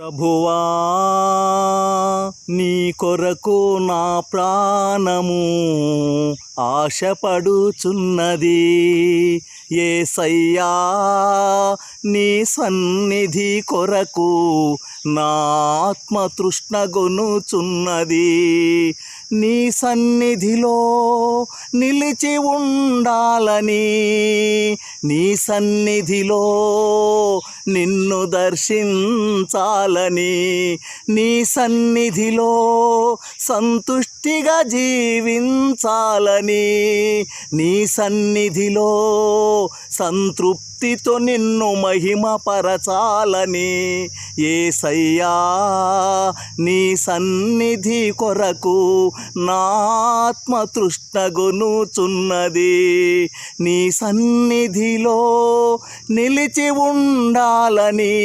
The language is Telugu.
ప్రభువా నీ కొరకు నా ప్రాణము ఆశపడుచున్నది. యేసయ్యా నీ సన్నిధి కొరకు నా ఆత్మ తృష్ణగొనుచున్నది. నీ సన్నిధిలో నిలిచి ఉండాలని, నీ సన్నిధిలో నిన్ను దర్శించాలని, నీ సన్నిధిలో సంతుష్టిగా జీవించాలని, నీ సన్నిధిలో సంతృప్తితో నిన్ను మహిమపరచాలని, యేసయ్యా నీ సన్నిధి కొరకు నా ఆత్మ తృష్ణగొనుచున్నది. నీ సన్నిధిలో నిలిచి ఉండాలని